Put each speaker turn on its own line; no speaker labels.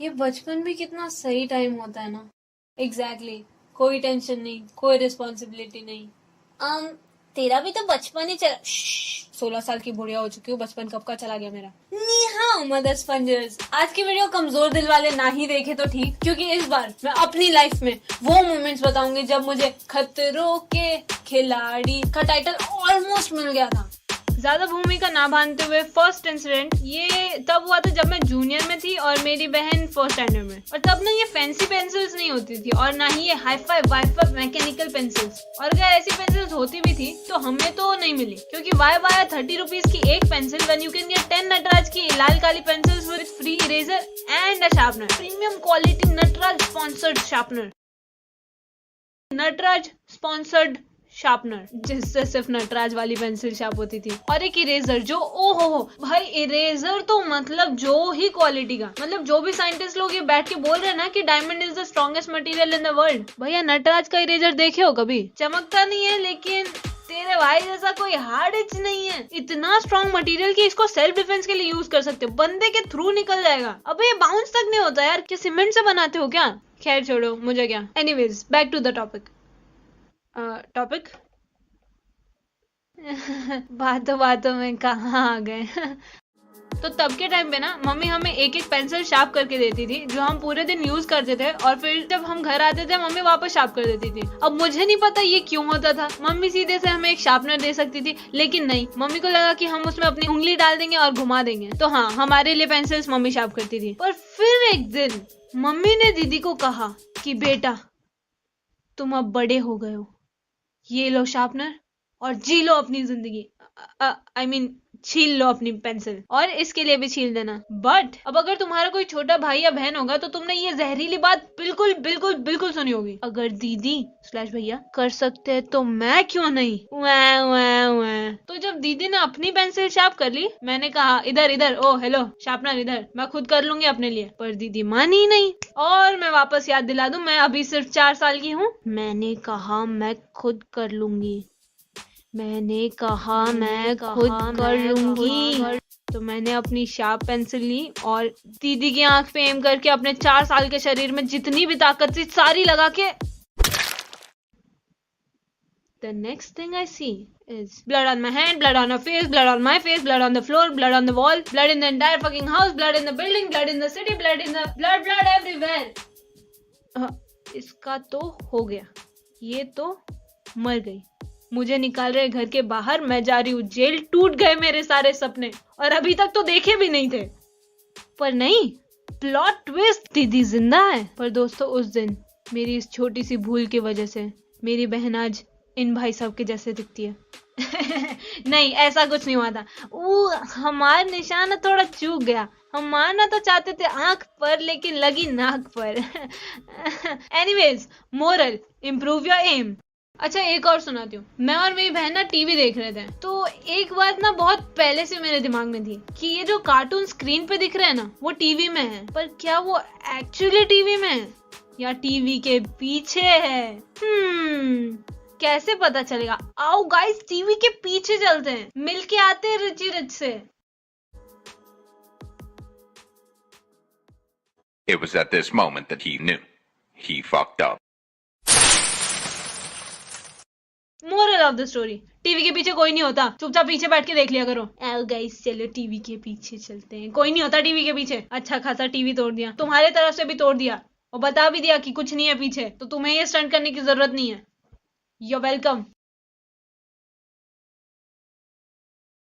ये बचपन भी कितना सही टाइम होता है ना। एग्जैक्टली कोई टेंशन नहीं, कोई रिस्पॉन्सिबिलिटी नहीं। तेरा भी तो बचपन ही चला। 16 साल की बुढ़िया हो चुकी हूँ, बचपन कब का चला गया मेरा। नी हाँ मदर स्पंजर्स, आज की वीडियो कमजोर दिल वाले ना ही देखे तो ठीक, क्योंकि इस बार मैं अपनी लाइफ में वो मोमेंट्स बताऊंगी जब मुझे खतरों के खिलाड़ी का टाइटल ऑलमोस्ट मिल गया था। ज्यादा भूमिका ना बांधते हुए फर्स्ट इंसिडेंट ये तब हुआ था जब मैं जूनियर में थी और मेरी बहन फर्स्ट स्टैंडर्ड में। और तब ना ये फैंसी पेंसिल्स नहीं होती थी और ना ही ये हाई-फाई वाई-फाई मैकेनिकल पेंसिल्स, और अगर ऐसी पेंसिल्स होती भी थी तो हमें तो नहीं मिली, क्योंकि वाई वाई 30 रुपीज की एक pencil when you can get 10 Nataraj की लाल काली pencils with free eraser and a sharpener. Premium quality Nataraj sponsored sharpener, Nataraj sponsored sharpener, जिससे सिर्फ नटराज वाली पेंसिल शार्प होती थी। और एक इरेजर जो ओहो भाई, इरेजर तो मतलब जो ही क्वालिटी का, मतलब जो भी साइंटिस्ट लोग ये बैठ के बोल रहे हैं ना कि diamond is the strongest material in the world, भैया नटराज का इरेजर देखे हो कभी? चमकता नहीं है लेकिन तेरे भाई जैसा कोई हार्ड एज नहीं है, इतना स्ट्रॉन्ग मटेरियल कि इसको सेल्फ डिफेंस के लिए यूज कर सकते हो, बंदे के थ्रू निकल जाएगा। अबे ये बाउंस तक नहीं होता यार, क्या सीमेंट से बनाते हो क्या? खैर छोड़ो, मुझे क्या। Anyways back to the topic. Topic बातों में कहाँ आ गए। तो तब के टाइम पे ना मम्मी हमें एक एक पेंसिल शार्प करके देती थी, जो हम पूरे दिन यूज करते थे, और फिर जब हम घर आते थे मम्मी वापस शार्प कर देती थी। अब मुझे नहीं पता ये क्यों होता था, मम्मी सीधे से हमें एक शार्पनर दे सकती थी, लेकिन नहीं, मम्मी को लगा कि हम उसमें अपनी उंगली डाल देंगे और घुमा देंगे। तो हाँ, हमारे लिए पेंसिल्स मम्मी शार्प करती थी। पर फिर एक दिन मम्मी ने दीदी को कहा कि बेटा तुम अब बड़े हो गए हो, ये लो शार्पनर और जी लो अपनी जिंदगी। I mean, छील लो अपनी पेंसिल, और इसके लिए भी छील देना। बट अब अगर तुम्हारा कोई छोटा भाई या बहन होगा तो तुमने ये जहरीली बात बिल्कुल बिल्कुल बिल्कुल सुनी होगी, अगर दीदी स्लैश भैया कर सकते हैं तो मैं क्यों नहीं। वै वै वै। तो जब दीदी ने अपनी पेंसिल शार्प कर ली, मैंने कहा इधर इधर, ओ हेलो शार्पनर इधर, मैं खुद कर लूंगी अपने लिए। पर दीदी मानी ही नहीं। और मैं वापस याद दिला दूं, मैं अभी सिर्फ 4 साल की हूँ। मैंने कहा मैं खुद कर लूंगी, मैंने कहा मैं खुद कर लूंगी। तो मैंने अपनी शार्प पेंसिल ली और दीदी की आंख पे एम करके अपने 4 साल के शरीर में जितनी भी ताकत थी सारी लगा के, the next thing I see is blood on my hand, blood on her face, blood on my face, blood on the floor, blood on the wall, blood in the entire fucking house, blood in the building, blood in the city, blood in the blood everywhere. इसका तो हो गया, ये तो मर गई, मुझे निकाल रहे घर के बाहर, मैं जा रही हूँ जेल, टूट गए मेरे सारे सपने, और अभी तक तो देखे भी नहीं थे। पर नहीं, प्लॉट ट्विस्ट, दीदी जिंदा है। पर दोस्तों उस दिन मेरी इस छोटी सी भूल की वजह से मेरी बहन आज इन भाई साहब के जैसे दिखती है। नहीं, ऐसा कुछ नहीं हुआ था, वो हमारा निशाना थोड़ा चूक गया, हम मारना तो चाहते थे आंख पर लेकिन लगी नाक पर। Anyways, moral, improve your aim. अच्छा एक और सुनाती हूँ। मैं और मेरी बहन ना टीवी देख रहे थे, तो एक बात ना बहुत पहले से मेरे दिमाग में थी कि ये जो कार्टून स्क्रीन पे दिख रहे हैं ना वो टीवी में है, पर क्या वो एक्चुअली टीवी में है या टीवी के पीछे है? कैसे पता चलेगा? आओ गाइस टीवी के पीछे चलते हैं, मिलके आते हैं रिची रिच से।
It was at this moment that he knew he fucked up.
Moral of the story, TV के पीछे कोई नहीं होता, चुपचाप पीछे बैठ के देख लिया करो। आओ गाइस चलो टीवी के पीछे चलते हैं, कोई नहीं होता टीवी के पीछे। अच्छा खासा टीवी तोड़ दिया, तुम्हारे तरफ से भी तोड़ दिया, और बता भी दिया कि कुछ नहीं है पीछे, तो तुम्हें ये स्टंट करने की जरूरत नहीं है। You welcome.